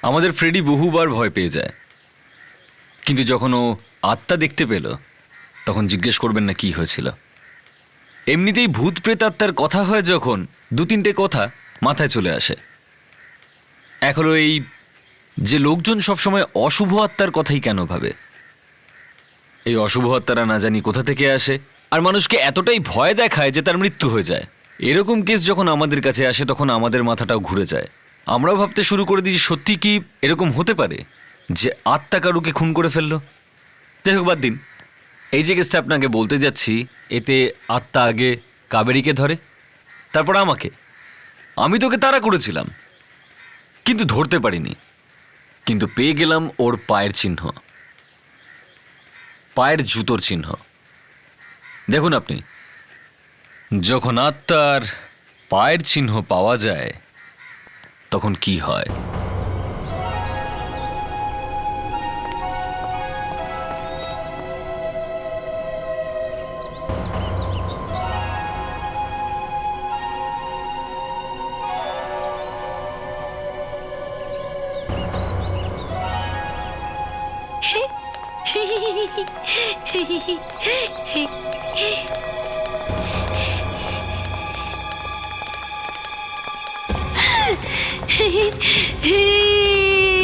আমাদের ফ্রেডি বহুবার ভয় পেয়ে যায়, কিন্তু যখন ও আত্মা দেখতে পেল তখন জিজ্ঞেস করবেন না কি হয়েছিল। এমনিতেই ভূত প্রেত আত্মার কথা হয় যখন, 2-3টে কথা মাথায় চলে আসে। এক হলো এই যে লোকজন সবসময় অশুভ আত্মার কথাই কেন ভাবে। এই অশুভ আত্মারা না জানি কোথা থেকে আসে আর মানুষকে এতটাই ভয় দেখায় যে তার মৃত্যু হয়ে যায়। এরকম কেস যখন আমাদের কাছে আসে তখন আমাদের মাথাটাও ঘুরে যায়। আমরাও ভাবতে শুরু করে দিই সত্যি কি এরকম হতে পারে যে আত্মা কারুকে খুন করে ফেললো। যাই হোক, বাদ দিন। এই যে কেসটা আপনাকে বলতে যাচ্ছি, এতে আত্মা আগে কাবেরীকে ধরে, তারপর আমাকে। আমি তোকে তাড়া করেছিলাম কিন্তু ধরতে পারিনি, কিন্তু পেয়ে গেলাম ওর পায়ের চিহ্ন, পায়ের জুতোর চিহ্ন। দেখুন আপনি, যখন আত্মার পায়ের চিহ্ন পাওয়া যায় তখন কি হয়।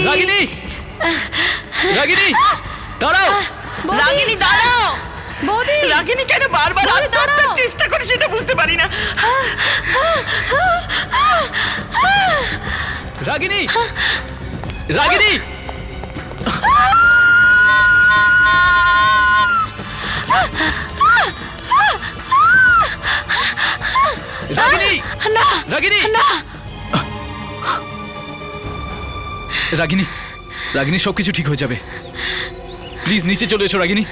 রাগিনী, রাগিনী দাঁড়াও। রাগিনী দাঁড়াও। বৌদি, রাগিনী কেন বারবার আত্মহত্যার চেষ্টা করে সেটা বুঝতে পারি না। রাগিনী, রাগিনী, রাগিনী, না রাগিনী, না, রাগিনী, রাগিনী সবকিছু ঠিক হয়ে যাবে। প্লিজ নিচে চলে এসো রাগিনী।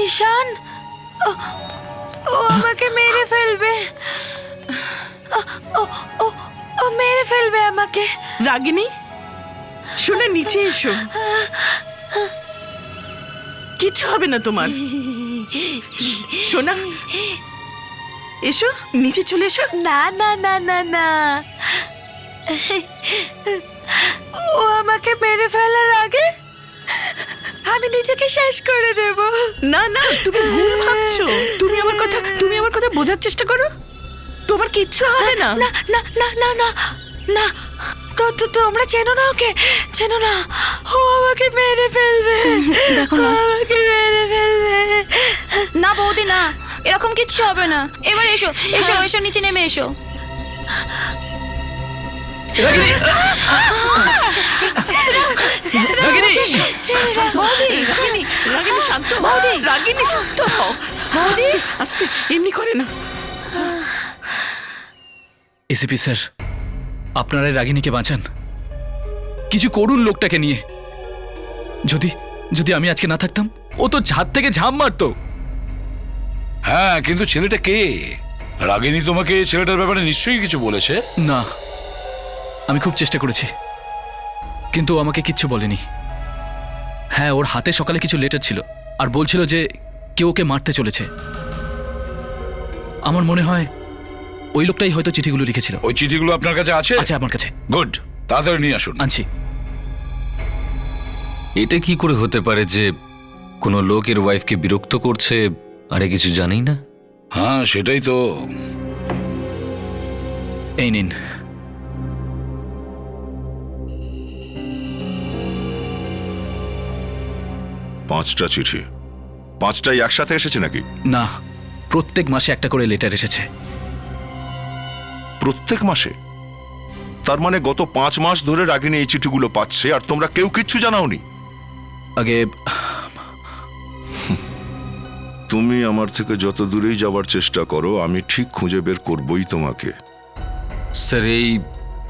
ঈশান, ও আমাকে মেরে ফেলবে। ও মেরে ফেলবে আমাকে। রাগিনী, শুনে নিচে এসো, কিছু হবে না তোমার। শোনা, এসো নিচে চলে এসো। না না না না না, ও আমাকে মেরে ফেলার আগে আমি নিজেকে শেষ করে দেব। না না, তুমি ভুল ভাবছো। তুমি আমার কথা বোঝার চেষ্টা করো। তোমার কিচ্ছু হবে না। না না না না না না, তোমরা চেনো না ওকে, চেনো না। ও আমাকে মেরে ফেলবে। দেখো না, আমাকে মেরে ফেলবে। না বৌদি না, এরকম কিচ্ছু হবে না। এবার এসো এসো এসো, নিচে নেমে এসো। রাগিনী, রাগিনী, বৌদি, রাগিনী শান্ত হও। বৌদি। রাগিনী শান্ত হও। বৌদি। আস্তে আস্তে, এমনি করে না। এসিপি স্যার, আপনারা এই রাগিনীকে বাঁচান, কিছু করুন লোকটাকে নিয়ে। যদি যদি আমি আজকে না থাকতাম, ও তো ছাদ থেকে ঝাঁপ মারতো। হ্যাঁ, কিন্তু ছেলেটা কে? রাগিনী তোমাকে ছেলেটার ব্যাপারে নিশ্চয়ই কিছু বলেছে। না, আমি খুব চেষ্টা করেছি কিন্তু ও আমাকে কিচ্ছু বলেনি। হ্যাঁ, ওর হাতে সকালে কিছু লেটার ছিল আর বলছিল যে কেউ ওকে মারতে চলেছে। আমার মনে হয় ওই লোকটাই হয়তো চিঠিগুলো লিখেছিল। ওই চিঠিগুলো আপনার কাছে আছে? আছে আমার কাছে। গুড, তাড়াতাড়ি নিয়ে আসুন। আনছি। এটা কি করে হতে পারে যে কোনো লোকের ওয়াইফকে বিরক্ত করছে আরে কিছু জানেই না? হ্যাঁ, সেটাই তো। এই নিন। পাঁচটা চিঠি, পাঁচটাই একসাথে এসেছে নাকি? না, প্রত্যেক মাসে একটা করে লেটার এসেছে। প্রত্যেক মাসে? তার মানে গত 5 মাস ধরে রাগিনী এই চিঠিগুলো পাচ্ছে আর তোমরা কেউ কিচ্ছু জানাওনি? আগে তুমি আমার থেকে যত দূরেই যাবার চেষ্টা করো, আমি ঠিক খুঁজে বের করবই তোমাকে। স্যার,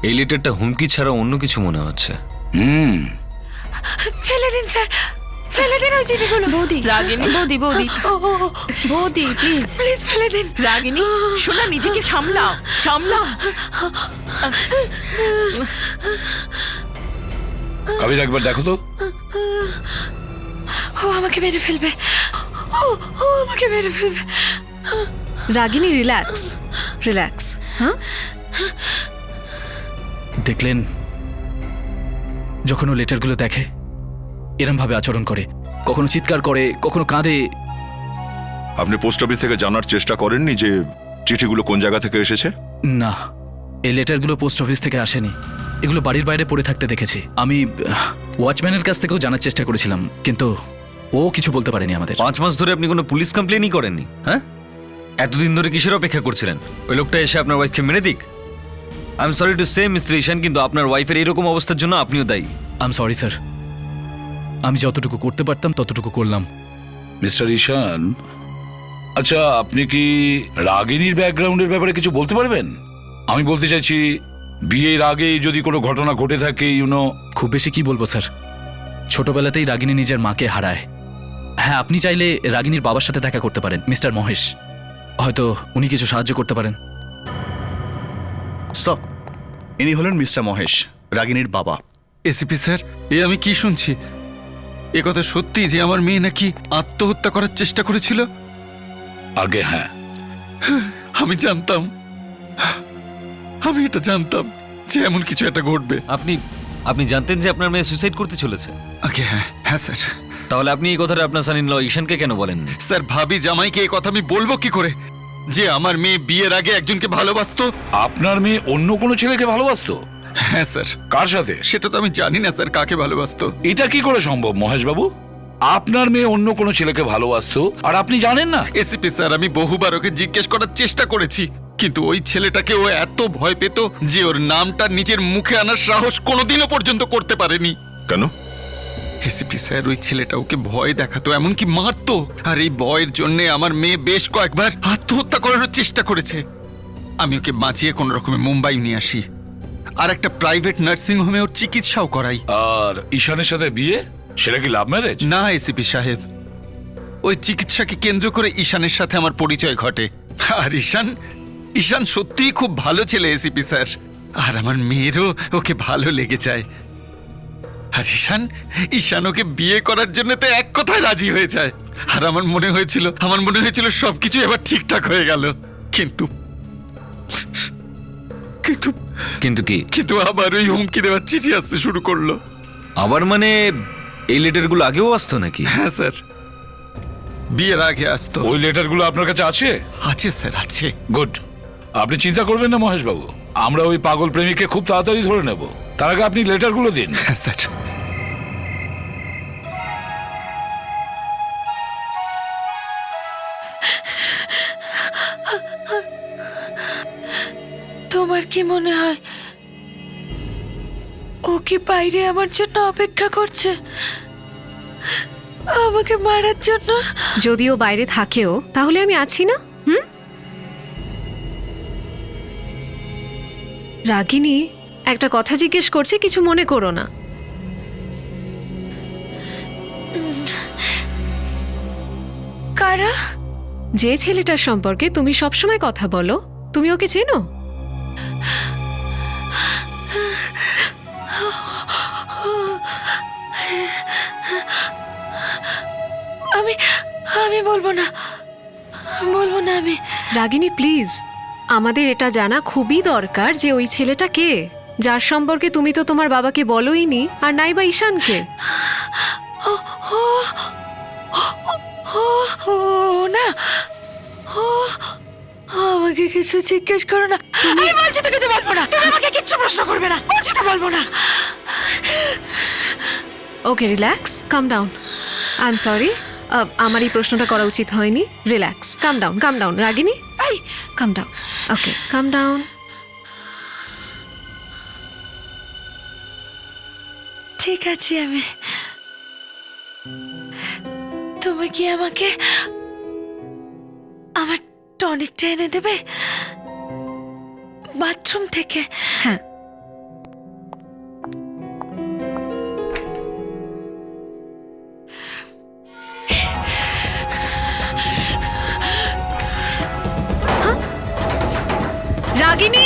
এই লেটারটা হুমকি ছাড়া অন্য কিছু মনে হচ্ছে। ফেলে দিন স্যার, ফেলে দিন ওই চিঠিগুলো। বৌদি, রাগিনী। বৌদি, বৌদি, বৌদি প্লিজ প্লিজ ফেলে দিন। রাগিনী শোনা, নিজেকে সামলাও, সামলাও। কাবিজ একবার দেখো তো। ও আমাকে মেরে ফেলবে, ও আমাকে মেরে ফেলবে। রাগিনী রিল্যাক্স, রিল্যাক্স। হ্যাঁ, দেখলেন যখন ও লেটারগুলো দেখে এরম ভাবে আচরণ করে, কখনো চিৎকার করে, কখনো কাঁদে। আপনি পোস্ট অফিস থেকে জানার চেষ্টা করেননি যে চিঠিগুলো কোন জায়গা থেকে এসেছে? না, এই লেটারগুলো পোস্ট অফিস থেকে আসেনি, এগুলো বাড়ির বাইরে পড়ে থাকতে দেখেছি। আমি ওয়াচম্যানের কাছ থেকেও জানার চেষ্টা করেছিলাম, কিন্তু ও কিছু বলতে পারেনি আমাদের। 5 মাস ধরে আপনি কোনো পুলিশ কমপ্লেনই করেননি? হ্যাঁ, এতদিন ধরে কিসের অপেক্ষা করছিলেন? ওই লোকটা এসে আপনার ওয়াইফকে মেরে দিক? I am sorry to say mister Ishan, কিন্তু আপনার ওয়াইফের এরকম অবস্থার জন্য আপনিও দায়ী। আই এম সরি স্যার, আমি যতটুকু করতে পারতাম ততটুকু করলাম। মিস্টার ঈশান, আচ্ছা আপনি কি রাগিনীর ব্যাকগ্রাউন্ডের ব্যাপারে কিছু বলতে পারবেন? আমি বলতে চাইছি বিয়ের আগেই যদি কোনো ঘটনা ঘটে থাকে, খুব বেশি কি বলবো স্যার, ছোটবেলাতেই রাগিনী নিজের মাকে হারায়। হ্যাঁ, আপনি চাইলে রাগিনীর বাবার সাথে দেখা করতে পারেন, মিস্টার মহেশ, হয়তো উনি কিছু সাহায্য করতে পারেন। স্যার, ইনি হলেন মিস্টার মহেশ, রাগিনীর বাবা। এসিপি স্যার, এ আমি কি শুনছি? এ কথা সত্যি যে আমার মেয়ে নাকি আত্মহত্যা করার চেষ্টা করেছিল? আগে হ্যাঁ, আমি জানতাম, আমি এটা জানতাম যে এমন কিছু একটা ঘটবে। আপনি জানতেন যে আপনার মেয়ে সুইসাইড করতে চলেছে? আগে হ্যাঁ, হ্যাঁ স্যার। তাহলে আপনি এই কথাটা আপনার সান ইন ল ঈশানকে কেন বলেননি? স্যার, ভাবি জামাইকে এই কথা আমি বলবো কি করে যে আমার মেয়ে বিয়ের আগে একজনকে ভালোবাসতো? আপনার মেয়ে অন্য কোনো ছেলেকে ভালোবাসতো? হ্যাঁ স্যার। কার সাথে? সেটা তো আমি জানি না স্যার, কাকে ভালোবাসতো। এটা কি করে সম্ভব মহেশ বাবু? আপনার মেয়ে অন্য কোনো ছেলেকে ভালোবাসতো আর আপনি জানেন না? এসিপি স্যার, আমি বহুবার ওকে জিজ্ঞেস করার চেষ্টা করেছি, কিন্তু ওই ছেলেটাকে ও এত ভয় পেত যে ওর নামটা নিজের মুখে আনার সাহস কোনোদিনও পর্যন্ত করতে পারেনি। কেন? এসিপি স্যার, ওই ছেলেটা ওকে ভয় দেখাতো, এমনকি মারতো। আর এই ভয়ের জন্য আমার মেয়ে বেশ কয়েকবার আত্মহত্যা করার চেষ্টা করেছে। আমি ওকে বাঁচিয়ে কোনো রকমে মুম্বাই নিয়ে আসি, আর একটা প্রাইভেট নার্সিং হোমে ওর চিকিৎসাও করাই। আর ঈশানের সাথে বিয়ে, সেটা কি লাভ ম্যারেজ? না এসিপি সাহেব, ওই চিকিৎসাকে কেন্দ্র করে ঈশানের সাথে আমার পরিচয় ঘটে। আর ঈশান সত্যিই খুব ভালো ছেলে এসিপি স্যার, আর আমার মেয়েরও ওকে ভালো লেগে যায়। আর ঈশান ওকে বিয়ে করার জন্য তো এক কথায় রাজি হয়ে যায়। আর আমার মনে হয়েছিল সবকিছু এবার ঠিকঠাক হয়ে গেল, কিন্তু কিন্তু কিন্তু কি? কিন্তু আবার ওই হুমকি দেওয়ার চিঠি আসতে শুরু করলো। আবার মানে এই লেটারগুলো আগেও আসতো নাকি? হ্যাঁ স্যার, বিয়ের আগে আসতো। ওই লেটারগুলো আপনার কাছে আছে? আছে স্যার, আছে। গুড, আপনি চিন্তা করবেন না মহেশ বাবু, আমরা ওই পাগল প্রেমিককে খুব তাড়াতাড়ি ধরে নেব। তার আগে আপনি লেটারগুলো দিন। হ্যাঁ স্যার। তোমার কি মনে হয় ও কি বাইরে আমার জন্য অপেক্ষা করছে, আমাকে মারার জন্য? যদিও বাইরে থাকেও, তাহলে আমি আছি না? রাগিনী, একটা কথা জিজ্ঞেস করছি, কিছু মনে করো না। কারা? যে ছেলেটার সম্পর্কে তুমি সবসময় কথা বলো, তুমি ওকে চেনো? আমি বলবো না আমি। রাগিনী প্লিজ, আমাদের এটা জানা খুবই দরকার যে ওই ছেলেটা কে, যার সম্পর্কে তুমি তো তোমার বাবাকে বলোইনি, আর নাই বা ঈশানকে। না, আমাকে কিছু জিজ্ঞেস করো না। আমি বলছি তো কিছু বলবো না। তুমি আমাকে কিচ্ছু প্রশ্ন করবে না, বলছি তো বলবো না। Okay, relax, calm down. I am sorry, আমার এই প্রশ্নটা করা উচিত হয়নি। Relax, calm down Ragini, calm down. Okay, calm down. ঠিক আছে, আমি। তুমি কি আমাকে আমার টনিকটা এনে দেবে বাথরুম থেকে? হ্যাঁ। রাগিনী,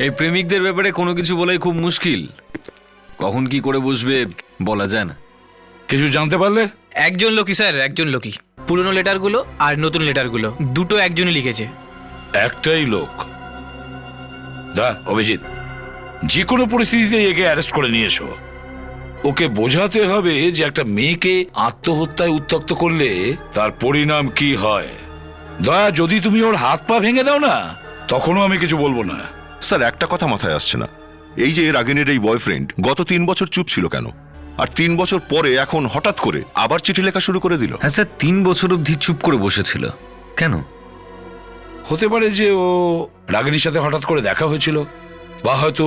এই প্রেমিকদের ব্যাপারে কোনো কিছু বলাই খুব মুশকিল, কখন কি করে বসবে বলা যায় না। কিছু জানতে পারলে? একজন লোকই স্যার, একজন লোকই। পুরনো লেটারগুলো আর নতুন লেটারগুলো দুটো একজনই লিখেছে। একটাই লোক? দা অভিজিৎ, যে কোনো পরিস্থিতিতে একে অ্যারেস্ট করে নিয়ে এসো। ওকে বোঝাতে হবে যে একটা মেয়েকে আত্মহত্যায় উত্ত্যক্ত করলে তার পরিণাম কি হয়। দয়া, যদি তুমি ওর হাত পা ভেঙে দাও না, তখনও আমি কিছু বলবো না। স্যার, একটা কথা মাথায় আসছে না, এই যে রাগিনীর এই বয়ফ্রেন্ড গত 3 বছর চুপ ছিল কেন, আর 3 বছর পরে এখন হঠাৎ করে আবার চিঠি লেখা শুরু করে দিল? হ্যাঁ স্যার, 3 বছর অবধি চুপ করে বসেছিল কেন? হতে পারে যে ও রাগিনীর সাথে হঠাৎ করে দেখা হয়েছিল, বা হয়তো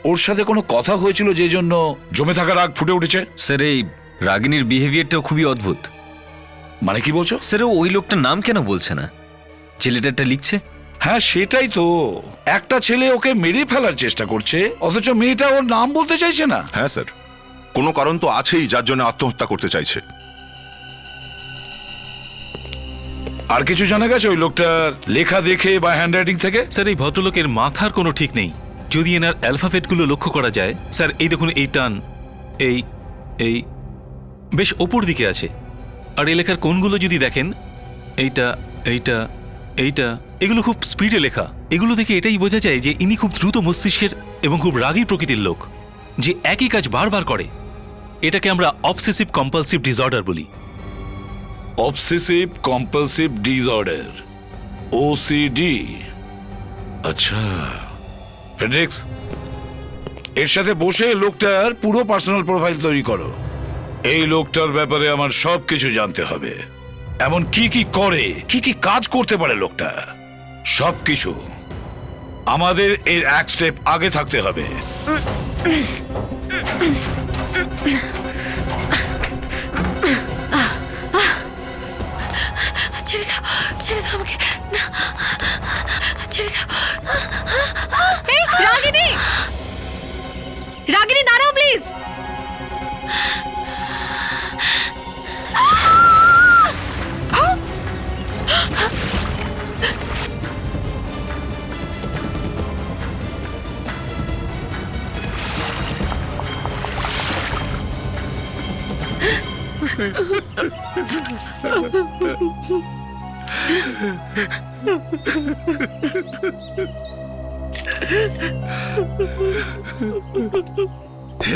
ওর সাথে কোনো কথা হয়েছিল যে জন্য জমে থাকা রাগ ফুটে উঠেছে। স্যার, এই রাগিনীর বিহেভিয়ারটাও খুবই অদ্ভুত। মানে কি বলছো? স্যার, ও ওই লোকটার নাম কেন বলছে না যে লেটারটা লিখছে? হ্যাঁ সেটাই তো, একটা ছেলে ওকে মেরে ফেলার চেষ্টা করছে, অথচ মেয়েটা ওর নাম বলতে চাইছে না। হ্যাঁ স্যার, কোনো কারণ তো আছেই যার জন্য আত্মহত্যা করতে চাইছে। আর কিছু জানা গেছে ওই লোকটার লেখা দেখে বা হ্যান্ডরাইটিং থেকে? স্যার, এই ভদ্রলোকের মাথার কোনো ঠিক নেই। যদি এনার অ্যালফাবেটগুলো লক্ষ্য করা যায়, স্যার এই দেখুন, এই টান এই এই বেশ ওপর দিকে আছে। আর এই লেখার কোনগুলো যদি দেখেন, এইটা এইটা এইটা, এগুলো খুব স্পিডে লেখা। এগুলো দেখে এটাই বোঝা যায় যে ইনি খুব দ্রুত মস্তিষ্কের এবং খুব রাগী প্রকৃতির লোক, যে একই কাজ বারবার করে। এটাকে আমরা অবসেসিভ কম্পালসিভ ডিসঅর্ডার বলি। Obsessive compulsive disorder, OCD. আচ্ছা ফ্রেডরিক্স, এর সাথে বসে লোকটার পুরো পার্সোনাল প্রোফাইল তৈরি করো। এই লোকটার ব্যাপারে আমার সব কিছু জানতে হবে, এমন কি কি করে, কি কি কাজ করতে পারে লোকটা, সবকিছু। আমাদের এর এক স্টেপ আগে থাকতে হবে। ছেড়ে দাও, ছেড়ে দাও আমাকে, না ছেড়ে দাও। এই রাগিনী, রাগিনী দাঁড়াও please.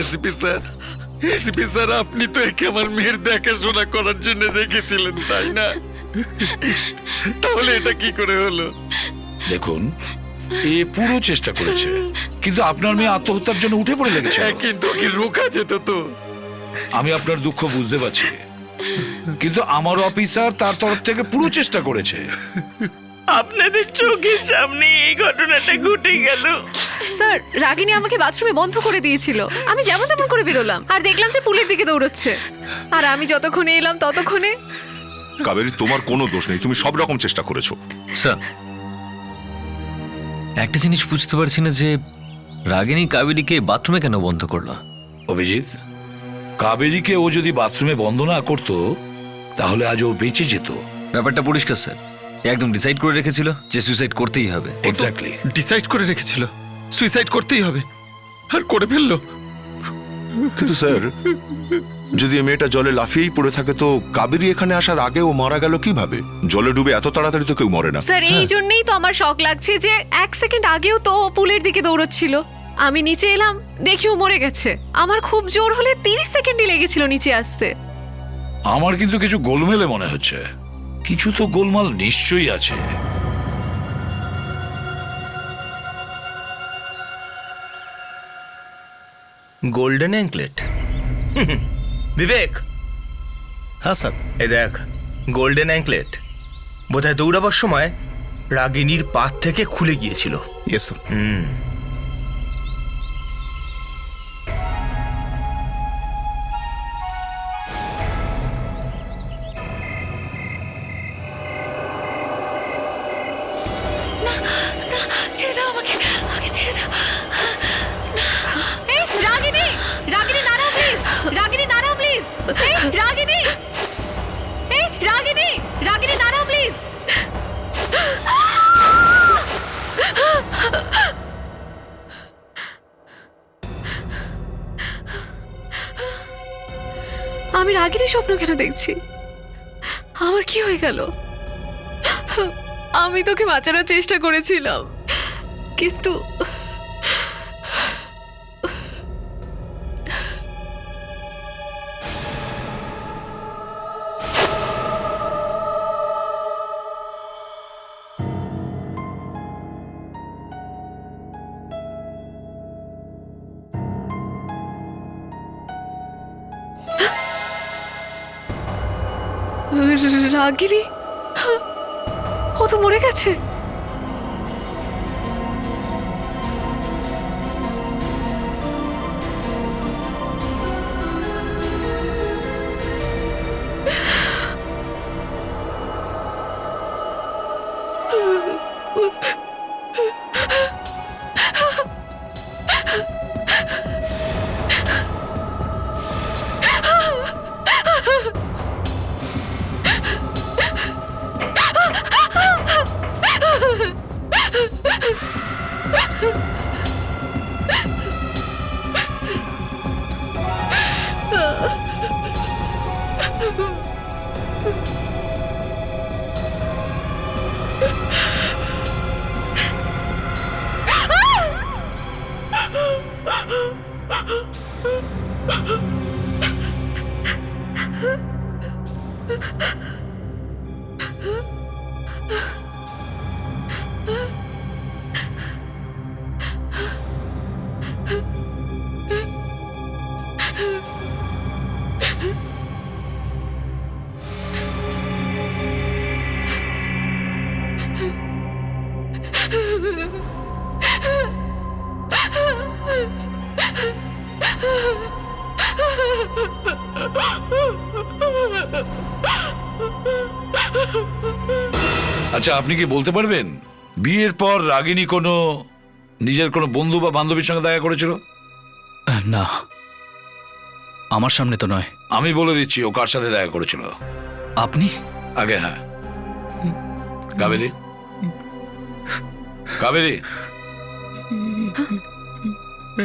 ACP sir, ACP sir, আপনি তো একে আমার মেয়ের দেখাশোনা করার জন্য রেখেছিলেন, তাই না? তাহলে এটা কি করে হলো? দেখুন, এ পুরো চেষ্টা করেছে, কিন্তু আপনার মেয়ে আত্মহত্যার জন্য উঠে পড়ে লেগেছে। কিন্তু কি রোকা যেত তো? আমি আপনার দুঃখ বুঝতে পারছি, কিন্তু আমার অফিসার তার তরফ থেকে পুরো চেষ্টা করেছে। আপনাদের চোখের সামনে এই ঘটনাটা ঘটে গেল। স্যার, রাগিনী আমাকে বাথরুমে বন্ধ করে দিয়েছিল। আমি যেমন তেমন করে বেরোলাম, আর দেখলাম যে পুলের দিকে দৌড়চ্ছে। আর আমি যতক্ষণে এলাম ততক্ষণে। কাবেরী, তোমার কোনো দোষ নেই, তুমি সব রকম চেষ্টা করেছো। স্যার, একটা জিনিস বুঝতে পারছি না যে রাগিনী কাবেরীকে বাথরুমে কেন বন্ধ করলো? অভিজিৎ, কাবেরীকে ও যদি বাথরুমে বন্ধ না করতো তাহলে আজ ও বেঁচে যেত। ব্যাপারটা পরিষ্কার স্যার, একদম ডিসাইড করে রেখেছিল যে সুইসাইড করতেই হবে। এক্স্যাক্টলি ডিসাইড করে রেখেছিল সুইসাইড করতেই হবে, আর করে ফেললো। কিন্তু স্যার, যদি এই মেয়েটা জলে লাফিয়েই পড়ে থাকে তো কাবেরী এখানে আসার আগে ও মারা গেল কিভাবে? জলে ডুবে এত তাড়াতাড়ি তো কেউ মরে না। স্যার, এই জন্যই তো আমার শক লাগছে যে 1 সেকেন্ড আগেও তো ও পুলের দিকে দৌড়চ্ছিল। আমি নিচে এলাম, দেখি ও মরে গেছে। আমার খুব জোর হলে 30 সেকেন্ডই লেগেছিল নিচে আসতে। আমার কিন্তু কিছু গোলমেলে মনে হচ্ছে, কিছু তো গোলমাল নিশ্চয়ই আছে। Golden anklet. বিবেক, হ্যাঁ স্যার। এই দেখ, গোল্ডেন অ্যাঙ্কলেট বোধহয় দৌড়াবার সময় রাগিনীর পাত থেকে খুলে গিয়েছিল। Yes sir. ছেড়ে দাও আমাকে, আমাকে ছেড়ে দাও। এই রাগিনী, রাগিনী দাঁড়াও প্লিজ। রাগিনী দাঁড়াও প্লিজ। এই রাগিনী, এই রাগিনী, রাগিনী দাঁড়াও প্লিজ। রাগিনী স্বপ্ন কেন দেখছি? আমার কি হয়ে গেল? আমি তোকে বাঁচানোর চেষ্টা করেছিলাম, কিন্তু রাগিনী, ও তো মরে গেছে। আচ্ছা, আপনি কি বলতে পারবেন বিয়ের পর রাগিনী কোনো নিজের কোনো বন্ধু বা বান্ধবীর সঙ্গে দেখা করেছিল? না, আমার সামনে তো নয়। আমি বলে দিচ্ছি ও কার সাথে দেখা করেছিল। আপনি? আগে হ্যাঁ, কাবেরী। Kaveri,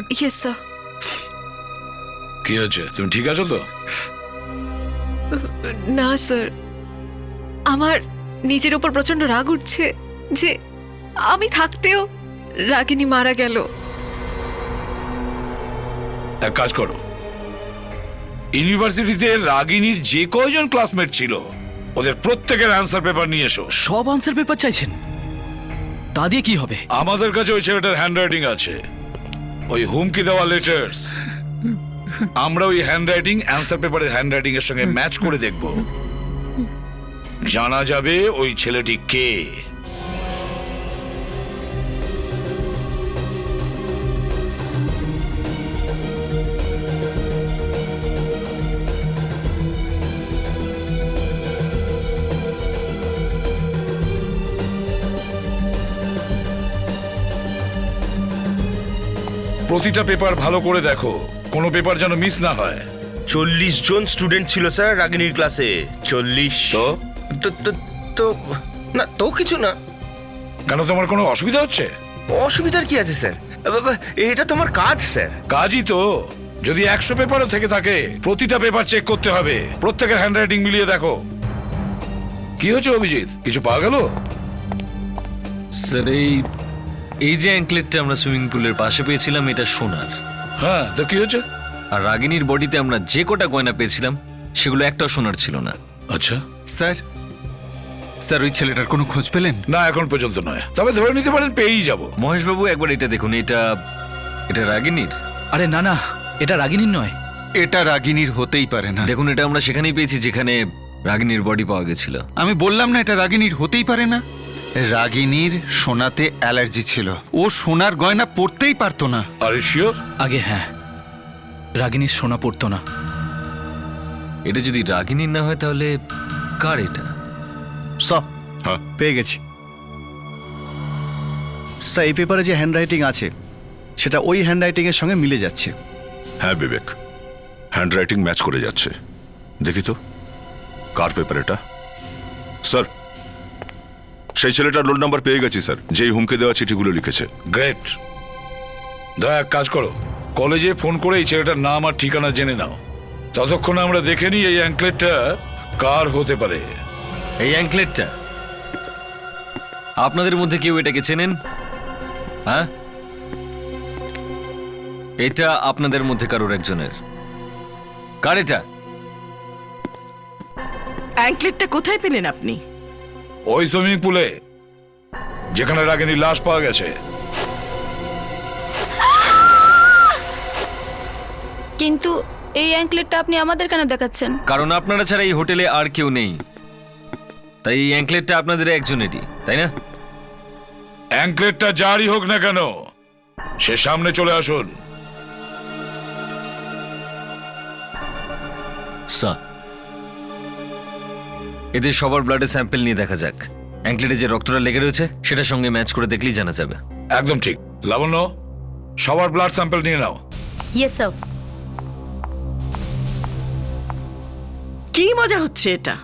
yes sir. কি হয়েছে? তুমি ঠিক আছো তো? না স্যার, আমার নিজের উপর প্রচন্ড রাগ উঠছে যে আমি থাকতেও রাগিনী মারা গেল। এক কাজ করো, ইউনিভার্সিটিতে রাগিনীর যে কয়জন ক্লাসমেট ছিল ওদের প্রত্যেকের অ্যান্সার পেপার নিয়ে এসো। সব আনসার পেপার চাইছেন? তা দিয়ে কি হবে? আমাদের কাছে ওই ছেলেটার হ্যান্ডরাইটিং আছে, ওই হুমকি দেওয়া লেটার্স। আমরা ওই হ্যান্ডরাইটিং অ্যান্সার পেপারের হ্যান্ডরাইটিং এর সঙ্গে ম্যাচ করে দেখব, জানা যাবে ওই ছেলেটি কে। প্রতিটা পেপার ভালো করে দেখো, কোনো পেপার যেন মিস না হয়। 40 জন স্টুডেন্ট ছিল স্যার রাগিনীর ক্লাসে। 40 তো তো তো- তো না তো কিছু না। কেন, তোমার কোনো অসুবিধা হচ্ছে? অসুবিধার কি আছে স্যার? এটা তোমার কাজ স্যার। কাজই তো। যদি 100 পেপারও থেকে থাকে, প্রতিটা পেপার চেক করতে হবে, প্রত্যেকের হ্যান্ডরাইটিং মিলিয়ে দেখো। কি হচ্ছে অভিজিৎ, কিছু পাওয়া গেল? স্যার, এই যে অ্যাঙ্কলেটটা আমরা সুইমিং পুলের পাশে পেয়েছিলাম, এটা সোনার। হ্যাঁ, তো কি হচ্ছে? আর রাগিনীর বডিতে আমরা যে কটা গয়না পেয়েছিলাম সেগুলো একটাও সোনার ছিল না। আচ্ছা স্যার, স্যার ওই ছেলেটার কোনো খোঁজ পেলেন? না, এখন পর্যন্ত নয়, তবে ধরে নিতে পারেন পেয়েই যাব। মহেশবাবু, একবার এটা দেখুন, এটা রাগিনীর। আরে না না, এটা রাগিনীর নয়। এটা রাগিনীর হতেই পারে না। দেখুন, এটা আমরা সেখানেই পেয়েছি যেখানে রাগিনীর বডি পাওয়া গেছিল। আমি বললাম না এটা রাগিনীর হতেই পারে না। রাগিনীর সোনাতে অ্যালার্জি ছিল, ও সোনার গয়না পরতেই পারতো না। আর শিওর? আগে হ্যাঁ, রাগিনীর সোনা পড়তো না। এটা যদি রাগিনীর না হয় তাহলে কার এটা? হ্যাঁ, পেয়ে গেছি স্যার। এই পেপারে যে হ্যান্ডরাইটিং আছে সেটা ওই হ্যান্ডরাইটিং এর সঙ্গে মিলে যাচ্ছে। হ্যাঁ বিবেক, হ্যান্ডরাইটিং ম্যাচ করে যাচ্ছে। দেখি তো কার পেপার এটা। স্যার, সেই ছেলেটার রোল নাম্বার পেয়ে গেছি স্যার, যেই হুমকে দেওয়া চিঠিগুলো লিখেছে। গ্রেট। দয়া, এক কাজ করো, কলেজে ফোন করে এই ছেলেটার নাম আর ঠিকানা জেনে নাও। ততক্ষণ আমরা দেখে নিই এই অ্যাঙ্কলেটটা কার হতে পারে। এই অ্যাঙ্কলেটটা আপনাদের মধ্যে কেউ এটাকে চেনেন? হ্যাঁ, এটা আপনাদের মধ্যে কারোর একজনের। কার এটা? অ্যাঙ্কলেটটা কোথায় পেলেন আপনি? ওই সুইমিং পুলে যেখানে রাগিনীর লাশ পাওয়া গেছে। কিন্তু এই অ্যাঙ্কলেটটা আপনি আমাদের কেন দেখাচ্ছেন? কারণ আপনারা ছাড়া এই হোটেলে আর কেউ নেই, তাই এই অ্যাঙ্কলেটটা আপনাদের একজনেরই, তাই না? অ্যাঙ্কলেটটা যারই হোক না কেন, সে সামনে চলে আসুন। স্যার, এদের সবার ব্লাডের স্যাম্পল নিয়ে দেখা যাক। অ্যাঙ্কলেটে যে রক্তটা লেগে রয়েছে সেটার সঙ্গে ম্যাচ করে দেখলেই জানা যাবে। একদম ঠিক। লাবণ্য, সবার ব্লাড স্যাম্পল নিয়ে নাও। Yes sir. কি মজা হচ্ছে এটা?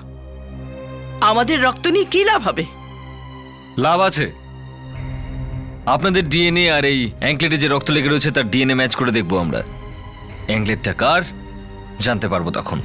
আমাদের রক্ত নিয়ে কি লাভ হবে? লাভ আছে। আপনাদের ডিএনএ আর এই অ্যাঙ্কলেটে যে রক্ত লেগে রয়েছে তার ডিএনএ ম্যাচ করে দেখবো আমরা। অ্যাঙ্কলেটটা কার জানতে পারবো তখন।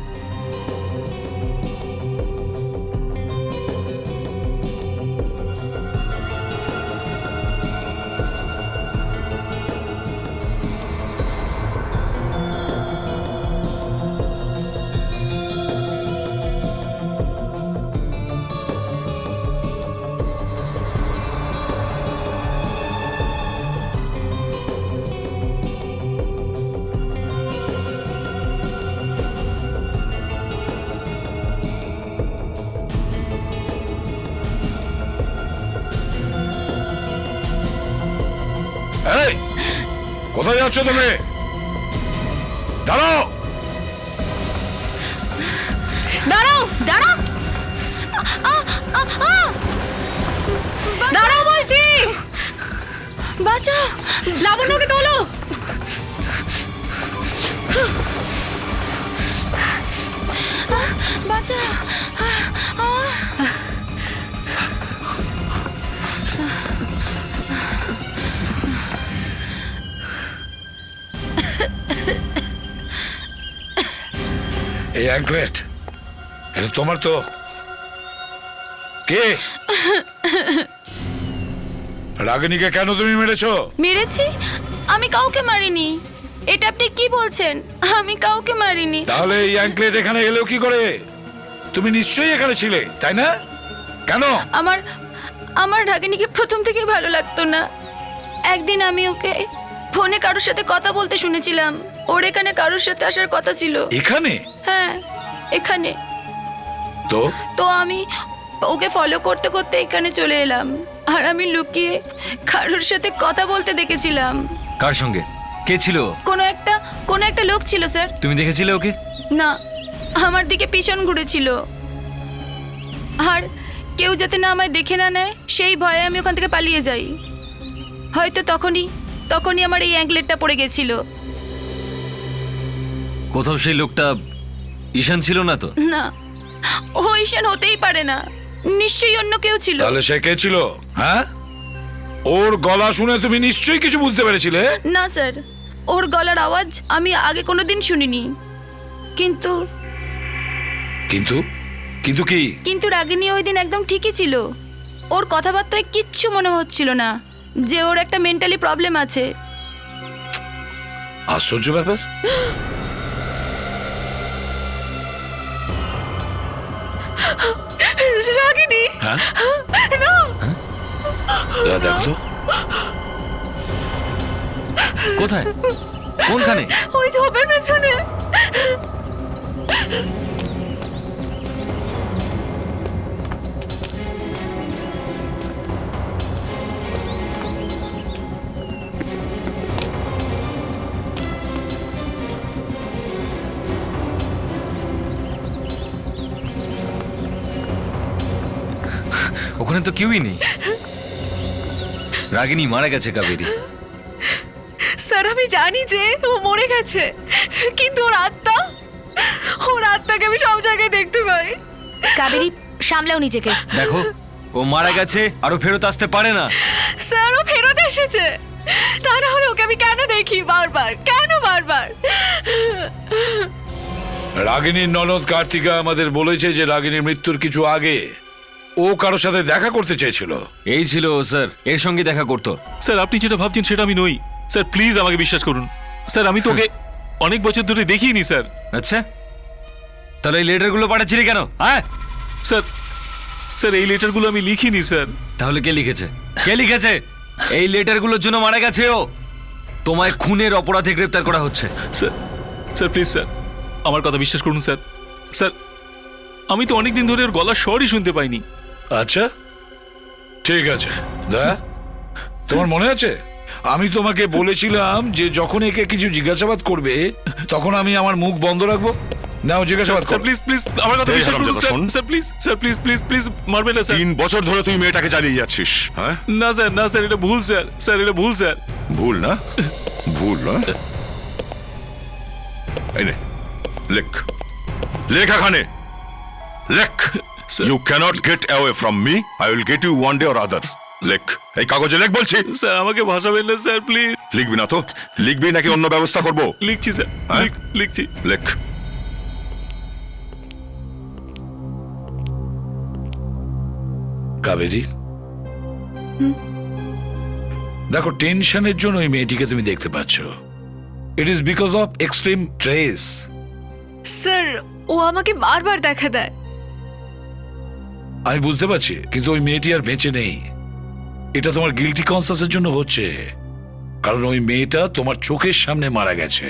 এই, কোথায় যাচ্ছ তুমি? দাঁড়াও। দাঁড়াও দাঁড়াও দাঁড়াও বলছি। বাঁচাও, লাবণ্যকে তোলো। বাঁচাও। এই অ্যাঙ্কলেট এটা তোমার তো? কে? রাগিনীকে কেন তুমি মেরেছো? মেরেছি? আমি কাউকে মারিনি। এটা আপনি কি বলছেন? আমি কাউকে মারিনি। তাহলে এই অ্যাঙ্কলেট এখানে এলো কি করে? তুমি নিশ্চয়ই এখানে ছিলে, তাই না? কেন? আমার রাগিনীকে প্রথম থেকে ভালো লাগতো না। একদিন আমি ওকে ফোনে কারোর সাথে কথা বলতে শুনেছিলাম। ওর এখানে কারোর সাথে আসার কথা ছিল। এখানে? হ্যাঁ, এখানে। তো আমি ওকে ফলো করতে করতে এখানে চলে এলাম। আর আমি লুকিয়ে কারোর সাথে কথা বলতে দেখেছিলাম। কার সঙ্গে? কে ছিল? কোনো একটা লোক ছিল স্যার। তুমি দেখেছিলে ওকে? না, আমার দিকে পিছন ঘুরেছিল। আর কেউ যাতে না আমায় দেখে না নেয় সেই ভয়ে আমি ওখান থেকে পালিয়ে যাই। হয়তো তখনই আমার এই অ্যাঙ্কলেটটা পড়ে গেছিল। কোথাও সেই লোকটা ঈশান ছিল না তো? না, ও ঈশান হতেই পারে না। নিশ্চয়ই অন্য কেউ ছিল। তাহলে সে কে ছিল? হ্যাঁ, ওর গলা শুনে তুমি নিশ্চয়ই কিছু বুঝতে পেরেছিলে। না স্যার, ওর গলার আওয়াজ আমি আগে কোনোদিন শুনিনি। কিন্তু কিন্তু কিন্তু কি? কিন্তু রাগিনী ওই দিন একদম ঠিকই ছিল। ওর কথাবার্তায় কিচ্ছু মনে হচ্ছিল না যে ওর একটা মেন্টালি প্রবলেম আছে। আশ্চর্য ব্যাপার। রাগিনী? হ্যাঁ, না, দেখো তো। কোথায়? কোনখানে? ওই ঝোপের পেছনে। ওখানে তো কেউই নেই। রাগিনী মারা গেছে কাবেরী। স্যার, আমি জানি যে ও মরে গেছে, কিন্তু ওর আত্মাকে আমি সব জায়গায় দেখতে পাই। কাবেরী, সামলাও নিজেকে। দেখো, ও মারা গেছে, আরো ফেরত আসতে পারে না। স্যার, ও ফেরত এসেছে। তা না হলে ওকে আমি কেন দেখি বারবার? কেন বারবার? রাগিনীর ননদ কার্তিকা আমাদের বলেছে যে রাগিনীর মৃত্যুর কিছু আগে ও কারোর সাথে দেখা করতে চেয়েছিল। এই ছিল ও, স্যার, এর সঙ্গে দেখা করতো। স্যার আপনি যেটা ভাবছেন সেটা আমি নই স্যার, প্লিজ আমাকে বিশ্বাস করুন স্যার। আমি তোকে অনেক বছর ধরে দেখিনি স্যার। আচ্ছা, তাহলে এই লেটারগুলো পাঠাচ্ছিলি কেন? হ্যাঁ স্যার স্যার এই লেটারগুলো আমি লিখিনি স্যার। তাহলে কে লিখেছে? কে লিখেছে? এই লেটারগুলোর জন্য মারা গেছে ও। তোমায় খুনের অপরাধে গ্রেপ্তার করা হচ্ছে। স্যার স্যার প্লিজ স্যার আমার কথা বিশ্বাস করুন স্যার। স্যার আমি তো অনেকদিন ধরে ওর গলার স্বরই শুনতে পাইনি। আচ্ছা ঠিক আছে, দয়া তোমার মনে আছে আমি তোমাকে বলেছিলাম যে যখন একে কিছু জিজ্ঞাসাবাদ করবে তখন আমি আমার মুখ বন্ধ রাখবো? নাও জিজ্ঞাসাবাদ স্যার করো। প্লিজ প্লিজ আমার কথা এই বিশ্বাস করুন হারামজাদা, স্যার। শোন। Sir please sir please please please মারবেন না স্যার। 3 বছর ধরে তুই মেয়েটাকে চালিয়ে যাচ্ছিস। হ্যাঁ, না স্যার না স্যার এটা ভুল স্যার। স্যার এটা ভুল স্যার। ভুল না? ভুল না? এই নে, লেখ লেখ এখানে লেখ। Sir. You can't get away from me, I will get you one day or other. লেখ, এই কাগজে লেখ বলছি। স্যার আমাকে ভাসাবেন না স্যার প্লিজ। লিখবি না তো? লিখবি নাকি অন্য ব্যবস্থা করব? লিখছি স্যার হ্যাঁ? লিখছি। লেখ। কাবেরী, দেখো টেনশনের জন্য ওই মেয়েটিকে তুমি দেখতে পাচ্ছ। It is because of extreme stress. Sir ও আমাকে বারবার দেখা দেয়। আমি বুঝতে পারছি, কিন্তু ওই মেয়েটি আর বেঁচে নেই। এটা তোমার গিল্টি কনসাসের জন্য হচ্ছে, কারণ ওই মেয়েটা তোমার চোখের সামনে মারা গেছে,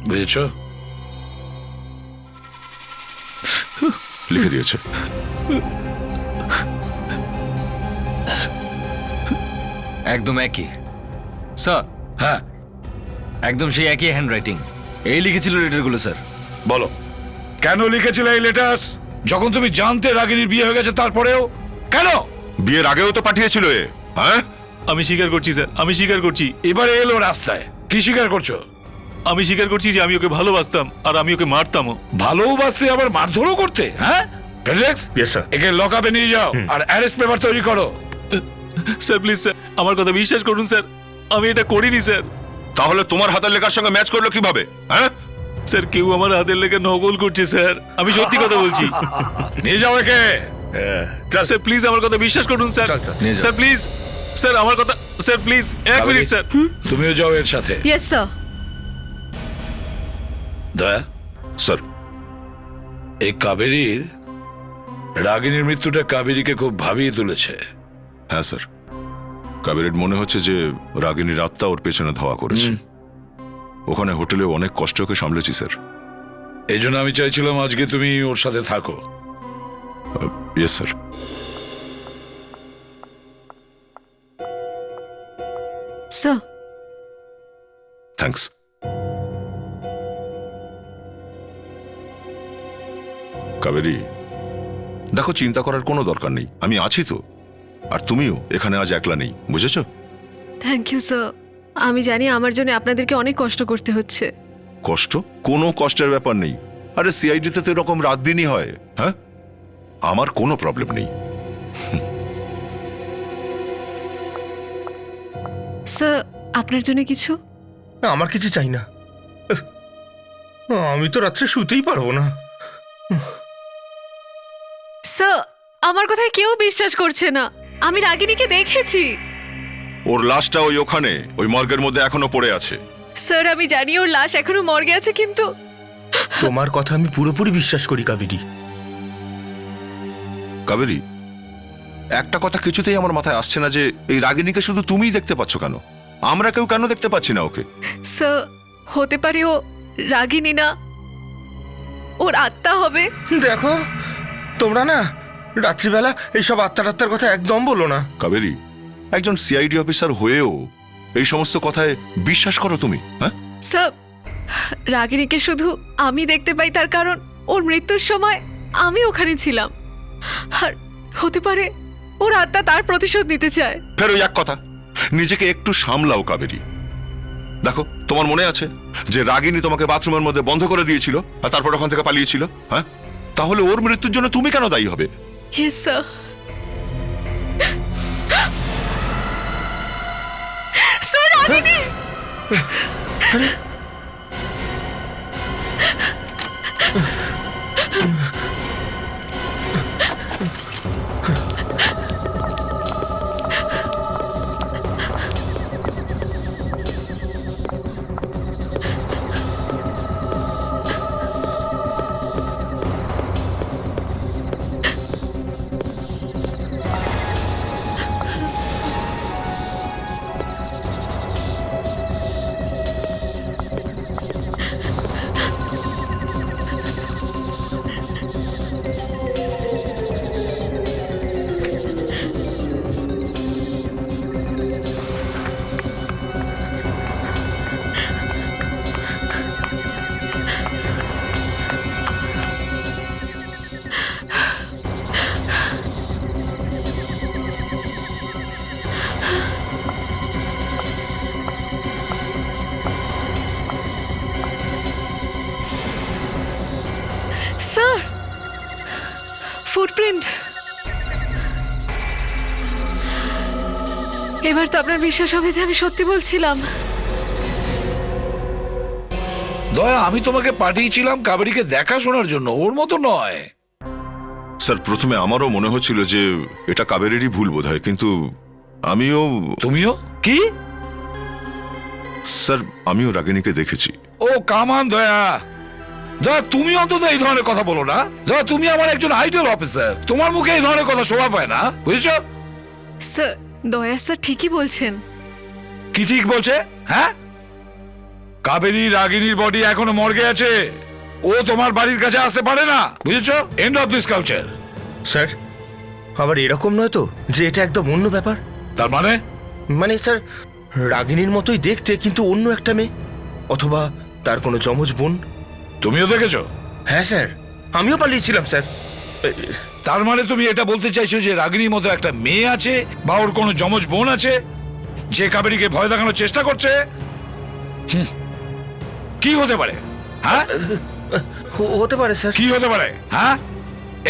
বুঝেছ? লিখে দিয়েছে। একদম একই স্যার। হ্যাঁ একদম সেই একই হ্যান্ডরাইটিং। এই লিখেছিল লেটারগুলো স্যার। বলো কেন লিখেছিলে এই লেটার্স? যখন তুমি জানতে রাগিনীর বিয়ে হয়ে গেছে তারপরেও কেন? বিয়ের আগেও তো পাঠিয়েছিল এ। হ্যাঁ, আমি স্বীকার করছি স্যার, আমি স্বীকার করছি। এবারে এলো রাস্তায়, কি স্বীকার করছো? আমি স্বীকার করছি যে আমি ওকে ভালোবাসতাম আর আমি ওকে মারতামও। ভালোবাসতে আবার মারধরও করতে? হ্যাঁ ফেডেক্স, Yes, sir. একে লকআপে নিয়ে যাও আর অ্যারেস্ট পেপার তৈরি করো। স্যার প্লিজ স্যার আমার কথা বিশ্বাস করুন স্যার, আমি এটা করিনি স্যার। তাহলে তোমার হাতের লেখার সঙ্গে ম্যাচ করলো কিভাবে? হ্যাঁ, স্যার কেউ আমার হাতের লেখা নকল করছে স্যার, আমি সত্যি কথা বলছি। নিয়ে যাও একে। স্যার প্লিজ আমার কথা বিশ্বাস করুন স্যার। চল, চল। নিয়ে যাও। স্যার প্লিজ স্যার আমার কথা স্যার প্লিজ 1 মিনিট স্যার। তুমিও যাও এর সাথে। Yes sir. দয়া, স্যার। এই কাবেরীর রাগিনীর মৃত্যুটা কাবেরীকে খুব ভাবিয়ে তুলেছে। হ্যাঁ স্যার, কাবেরের মনে হচ্ছে যে রাগিনীর আত্মা ওর পেছনে ধাওয়া করেছে। ওখানে হোটেলে অনেক কষ্ট ওকে সামলেছি স্যার। এই জন্য আমি চাইছিলাম আজকে তুমি ওর সাথে থাকো। Yes sir. Sir thanks. Kaveri, দেখো চিন্তা করার কোনো দরকার নেই, আমি আছি তো। আর তুমিও এখানে আজ একলা নেই, বুঝেছো? Thank you sir. আমি জানি আমার জন্য আপনাদেরকে অনেক কষ্ট করতে হচ্ছে। কষ্ট? কোনো কষ্টের ব্যাপার নেই। আরে সিআইডিতে তো এরকম রাত দিনই হয়। হ্যাঁ, আমার কোনো প্রবলেম নেই। স্যার আপনার জন্য কিছু? না, আমার কিছু চাই না। আমি তো রাত্রে শুতেই পারবো না। স্যার আমার কথায় কেউ বিশ্বাস করছে না। আমি রাগিনীকে দেখেছি। ওর লাশটা ওই ওখানে ওই মর্গের মধ্যে এখনো পড়ে আছে। স্যার আমি জানি ওর লাশ এখনো মর্গে আছে, কিন্তু তোমার কথা আমি পুরোপুরি বিশ্বাস করি কাবেরী। কাবেরী, একটা কথা কিছুতেই আমার মাথায় আসছে না যে এই রাগিনীকে শুধু তুমিই দেখতে পাচ্ছ কেন? আমরা কেউ কেন দেখতে পাচ্ছি না ওকে? স্যার হতে পারে ও রাগিনী না, ওর আত্মা হবে। দেখো তোমরা না রাত্রিবেলা এইসব আত্মার কথা একদম বলো না। কাবেরী, একজন সিআইডি অফিসার হয়েও এই সমস্ত কথায় বিশ্বাস করো তুমি? হ্যাঁ, স্যার রাগিনীকে শুধু আমি দেখতে পাই, তার কারণ ওর মৃত্যুর সময় আমি ওখানে ছিলাম। আর হতে পারে ওর আত্মা তার প্রতিশোধ নিতে চায়। ফের ওই এক কথা, নিজেকে একটু সামলাও কাবেরী। দেখো তোমার মনে আছে যে রাগিনী তোমাকে বাথরুমের মধ্যে বন্ধ করে দিয়েছিল আর তারপর ওখান থেকে পালিয়েছিল? হ্যাঁ, তাহলে ওর মৃত্যুর জন্য তুমি কেন দায়ী হবে? Yes sir. স্যার রাগিনী! এবার তো আপনার বিশ্বাস হবে যে আমি সত্যি বলছিলাম। দয়া, আমি তোমাকে পাঠিয়েছিলাম কাবেরীকে দেখাশোনার জন্য, ওর মতো নয়। স্যার প্রথমে আমারও মনে হচ্ছিল যে এটা কাবেরেরই ভুল বোধহয়, কিন্তু আমিও তুমিও কি? স্যার আমিও রাগিনীকে দেখেছি। ও কামান দয়া, দয়া তুমি অন্তত এই ধরনের কথা বলো না। দয়া, তুমি আমার একজন আইডল অফিসার, তোমার মুখে এই ধরনের কথা শোভা পায় না, বুঝেছো? স্যার দয়া স্যার ঠিকই বলছেন। কি ঠিক বলছে? হ্যাঁ, কাবেরী রাগিনীর বডি এখনো মর্গে আছে, ও তোমার বাড়ির কাছে আসতে পারে না, বুঝেছো? End of this culture. Sir আবার এরকম নয় তো যে এটা একদম অন্য ব্যাপার? তার মানে? মানে স্যার রাগিনীর মতোই দেখতে কিন্তু অন্য একটা মেয়ে, অথবা তার কোনো যমজ বোন। তুমিও দেখেছো? হ্যাঁ স্যার, আমিও পালিয়েছিলাম স্যার। তার মানে তুমি এটা বলতে চাইছো যে রাগিনীর মতো একটা মেয়ে আছে বা ওর কোনো যমজ বোন আছে যে কাবেরীকে ভয় দেখানোর চেষ্টা করছে? কি হতে পারে? হ্যাঁ, হতে পারে স্যার। কি হতে পারে? হ্যাঁ,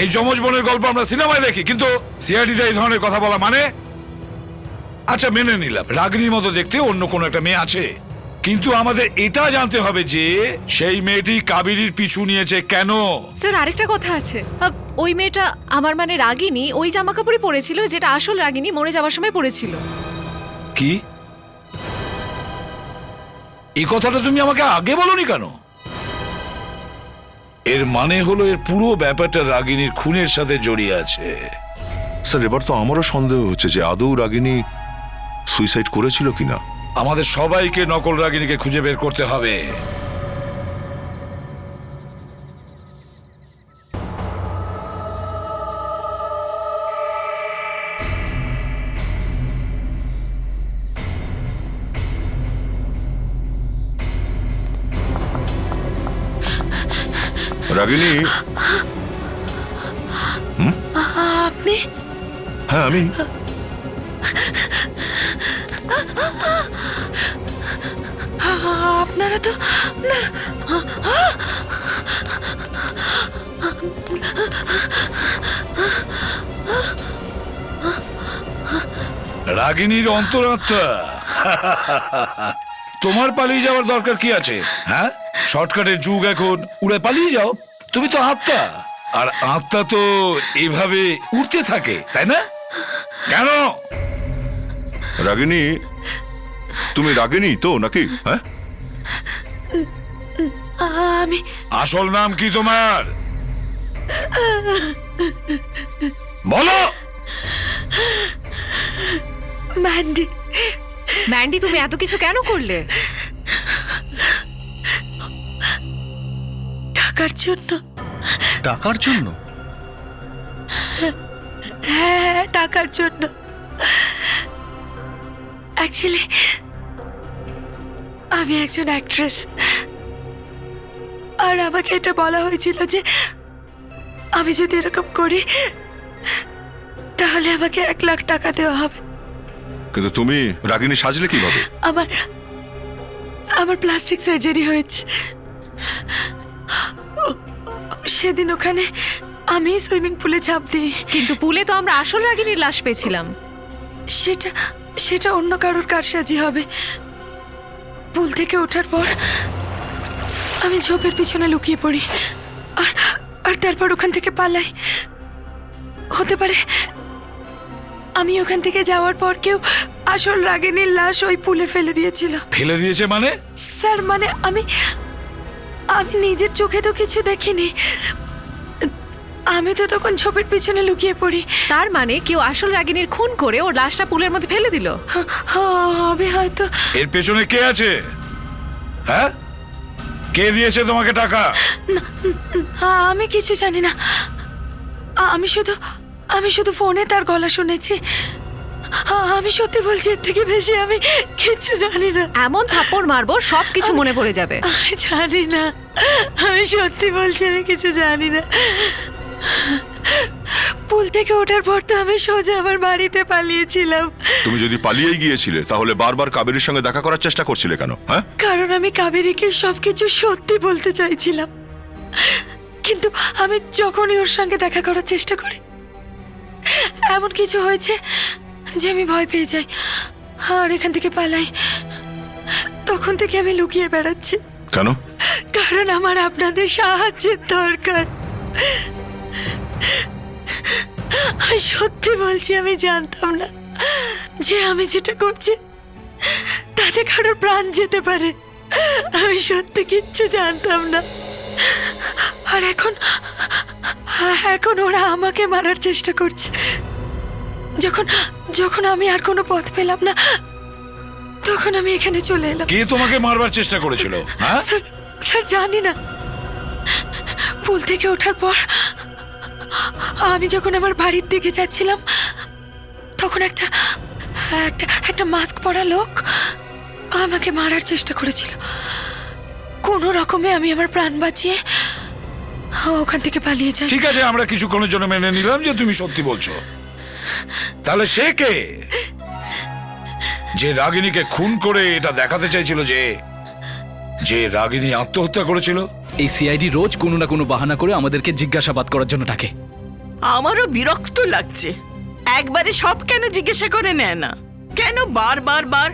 এই যমজ বোনের গল্প আমরা সিনেমায় দেখি, কিন্তু সিআইডিতে এই ধরনের কথা বলা মানে? আচ্ছা মেনে নিলাম রাগিনীর মতো দেখতে অন্য কোনো একটা মেয়ে আছে, কিন্তু আমাদের এটা জানতে হবে যে সেই মেয়েটি কাবেরীর পিছু নিয়েছে কেন। স্যার আরেকটা কথা আছে, ওই মেয়েটা আমার মানে রাগিনী ওই জামা কাপড়ই পরেছিল যেটা আসল রাগিনী মরে যাওয়ার সময় পরেছিল। কি? এই কথাটা তুমি আমাকে আগে বলনি কেন? এর মানে হলো এর পুরো ব্যাপারটা রাগিনীর খুনের সাথে জড়িয়ে আছে। স্যার এবার তো আমারও সন্দেহ হচ্ছে যে আদৌ রাগিনী সুইসাইড করেছিল কিনা। আমাদের সবাইকে নকল রাগিনীকে খুঁজে বের করতে হবে। রাগিনী? আপনি? হ্যাঁ আমি। আপনারা তো না। রাগিনীর অন্তরাত্মা। তোমার পালিয়ে যাওয়ার দরকার কি আছে? হ্যাঁ, শর্টকাটের যুগ এখন, উড়ে পালিয়ে যাও। তুমি তো আত্মা, আর আত্মা তো এভাবে উঠতে থাকে, তাই না? কেন? রাগিনী, তুমি রাগিনী তো নাকি? হ্যাঁ, আমি আসল নাম কি তোমার? বলো। ম্যান্ডি। ম্যান্ডি তুমি এত কিছু কেন করলে? টাকার জন্য। টাকার জন্য? হ্যাঁ টাকার জন্য। অ্যাকচুয়ালি আমি একজন অ্যাক্ট্রেস, আর আমাকে এটা বলা হয়েছিল যে আমি যদি এরকম করি তাহলে আমাকে 1 লাখ টাকা দেওয়া হবে। কিন্তু তুমি রাগিনী সাজলে কিভাবে? আমার প্লাস্টিক সার্জারি হয়েছে। সেদিন ওখানে আমি সুইমিং পুলে ঝাঁপ দিই। কিন্তু পুলে তো আমরা আসল রাগিনীর লাশ পেয়েছিলাম। সেটা অন্য কারোর কারসাজি হবে। পুল থেকে ওঠার পর আমি ঝোপের পিছনে লুকিয়ে পড়ি, আর তারপর ওখান থেকে পালাই। হতে পারে আমি ওখান থেকে যাওয়ার পর কেউ আসল রাগিনীর লাশ ওই পুলে ফেলে দিয়েছিল। ফেলে দিয়েছে মানে? স্যার মানে আমি নিজের চোখে তো কিছু দেখিনি, আমি তো তখন ঝোপের পিছনে লুকিয়ে পড়ি। তার মানে কেউ আসল রাগিনীর খুন করে ওর লাশটা পুলের মধ্যে ফেলে দিল। হবে হয়তো। এর পেছনে কে আছে? হ্যাঁ, কে দিয়েছে তোমাকে টাকা? আমি কিছু জানি না। আমি শুধু ফোনে তার গলা শুনেছি। আমি সত্যি বলছি, এর থেকে বেশি আমি কিছু জানি না। এমন থাপ্পড় মারবো সবকিছু মনে পড়ে যাবে। আমি জানি না, আমি সত্যি বলছি আমি কিছু জানি না। পুল থেকে ওঠার পর তো আমি সোজা আমার বাড়িতে পালিয়েছিলাম। তুমি যদি পালিয়ে গিয়েছিলে তাহলে বারবার কাবেরীর সঙ্গে দেখা করার চেষ্টা করছিলে কেন? হ্যাঁ, কারণ আমি কাবেরীকে সবকিছু সত্যি বলতে চাইছিলাম, কিন্তু আমি যখনই ওর সঙ্গে দেখা করার চেষ্টা করি এমন কিছু হয়েছে যে আমি ভয় পেয়ে যাই। আর এখান থেকে পালাই। তখন থেকে আমি লুকিয়ে বেড়াচ্ছি, কেন? কারণ আমার আপনাদের সাহায্যের দরকার। আমি সত্যি বলছি, আমি জানতাম না যে আমি যেটা করছি তাতে কারোর প্রাণ যেতে পারে। আমি সত্যি কিচ্ছু জানতাম না। আর এখন এখন ওরা আমাকে মারার চেষ্টা করছে। যখন যখন আমি আর কোনো পথ পেলাম না, তখন আমি এখানে চলে এলাম। কে তোমাকে মারবার চেষ্টা করেছিল? হ্যাঁ, স্যার, স্যার জানি না। পুল থেকে ওঠার পর আমি যখন আমার বাড়ির দিকে যাচ্ছিলাম, তখন একটা একটা একটা মাস্ক পরা লোক আমাকে মারার চেষ্টা করেছিল। কোনো রকমে আমি আমার প্রাণ বাঁচিয়ে ওখান থেকে পালিয়ে যাই। ঠিক আছে, আমরা কিছুক্ষণের জন্য মেনে নিলাম যে তুমি সত্যি বলছো। তাহলে সে কে যে রাগিনীকে খুন করে এটা দেখাতে চাইছিল যে যে রাগিনী আত্মহত্যা করেছিল? এই সিআইডি রোজ কোনো না কোনো বাহানা করে আমাদেরকে জিজ্ঞাসাবাদ করার জন্য ডাকে। আমারও বিরক্ত লাগছে। একবারে সব কেন জিজ্ঞাসা করে নেয় না? কেন বার?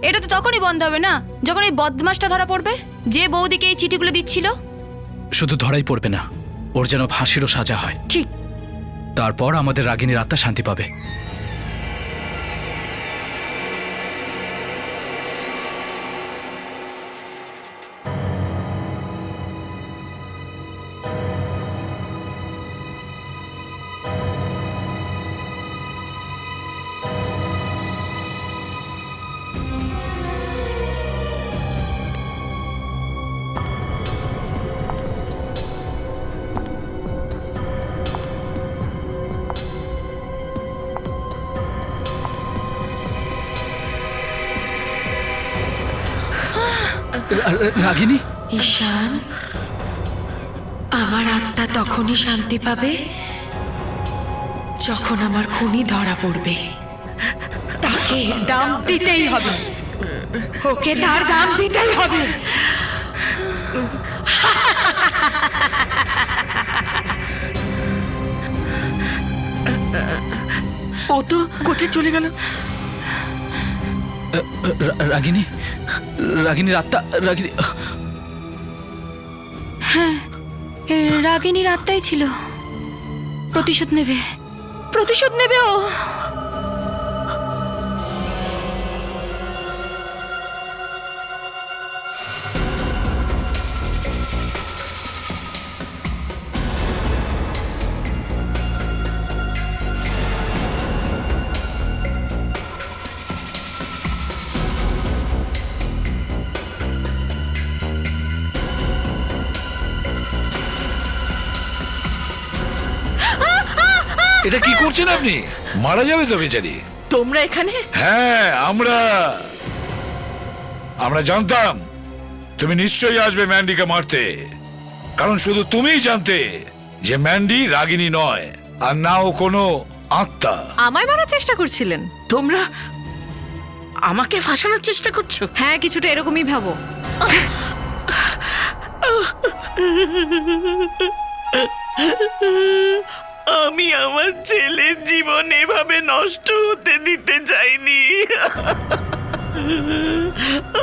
এটা তো তখনই বন্ধ হবে না, যখন এই বদমাসটা ধরা পড়বে, যে বৌদিকে এই চিঠিগুলো দিচ্ছিল। শুধু ধরাই পড়বে না, ওর যেন ফাঁসিরও সাজা হয়। ঠিক। তারপর আমাদের রাগিনীর আত্মা শান্তি পাবে। রাগিনী, ঈশান, আমার আত্মা তখনই শান্তি পাবে যখন আমার খুনি ধরা পড়বে। তাকে দাম দিতেই হবে, ওকে তার দাম দিতেই হবে। ও তো কোথায় চলে গেল? রাগিনী, রাগিনীর আত্মা, রাগিনী। হ্যাঁ, রাগিনীর আত্মাই ছিল। প্রতিশোধ নেবে, প্রতিশোধ নেবে ও। এটা কি করছেন আপনি? মারা যাবে তো বেচারি। তোমরা এখানে? হ্যাঁ, আমরা জানতাম তুমি নিশ্চয়ই আসবে ম্যান্ডিকে মারতে, কারণ শুধু তুমিই জানতে যে ম্যান্ডি রাগিনী নয়, আর না ও কোনো আত্মা। আমায় মারার চেষ্টা করছিলেন? তোমরা আমাকে ফাঁসানোর চেষ্টা করছো? হ্যাঁ, কিছুটা এরকমই ভাবো। আমি আমার ছেলের জীবন এভাবে নষ্ট হতে দিতে চাইনি।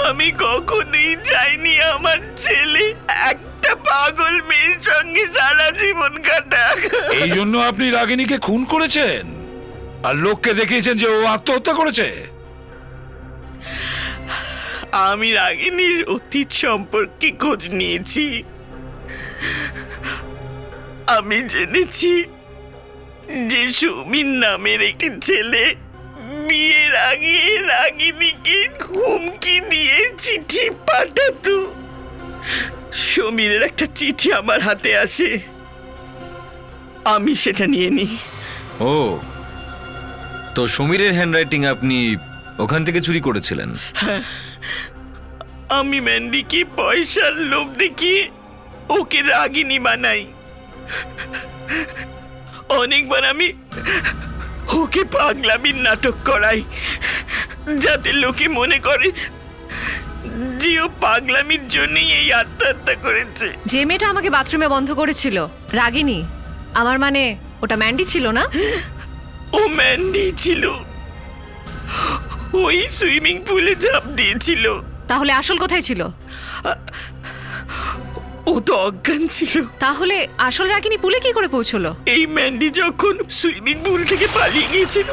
আমি কখনোই চাইনি আমার ছেলে একটা পাগল মেয়ের সঙ্গে সারা জীবন কাটাক। এই জন্য আপনি রাগিনীকে খুন করেছেন আর লোককে দেখিয়েছেন যে ও আত্মহত্যা করেছে? আমি রাগিনীর অতীত সম্পর্কে খোঁজ নিয়েছি। আমি জেনেছি যে সুমির নামের একটি ছেলে বিয়ের আগে রাগিনীকে হুমকি দিয়ে চিঠি পাঠাতো। সমীরের একটা চিঠি আমার হাতে আসে, আমি সেটা নিয়ে নিই। ও, তো সমীরের হ্যান্ডরাইটিং আপনি ওখান থেকে চুরি করেছিলেন? আমি ম্যান্ডিকে পয়সার লোভ দেখিয়ে ওকে রাগিনী বানাই। অনেকবার আমি ওকে পাগলামির নাটক করাই, যাতে লোকে মনে করে যে ও পাগলামির জন্যই এই আত্মহত্যা করেছে। যে মেয়েটা আমাকে বাথরুমে বন্ধ করেছিল, রাগিনী, আমার মানে ওটা ম্যান্ডি ছিল না? ও ম্যান্ডি ছিল। ওই সুইমিং পুলে ঝাঁপ দিয়েছিল। তাহলে আসল কোথায় ছিল? ও তো অজ্ঞান ছিল। তাহলে আসল রাগিনী পুলে কি করে পৌঁছলো? এই ম্যান্ডি যখন সুইমিং পুল থেকে পালিয়ে গিয়েছিল,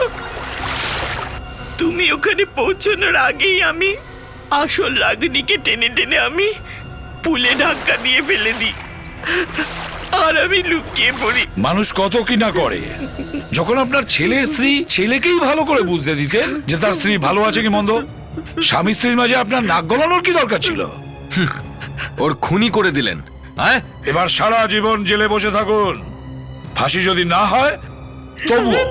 তুমি ওখানে পৌঁছানোর আগেই আমি আসল রাগিনীকে টেনে টেনে আমি পুলে ধাক্কা দিয়ে ফেলে দিই, আর আমি লুকিয়ে পড়ি। মানুষ কত কি না করে। যখন আপনার ছেলের স্ত্রী ছেলেকেই ভালো করে বুঝতে দিতেন যে তার স্ত্রী ভালো আছে কি মন্দ, স্বামী স্ত্রীর মাঝে আপনার নাক গলানোর কি দরকার ছিল? ওর খুনি করে দিলেন। হ্যাঁ, এবার সারা জীবন জেলে বসে থাকুন, ফাঁসি যদি না হয় তবুও।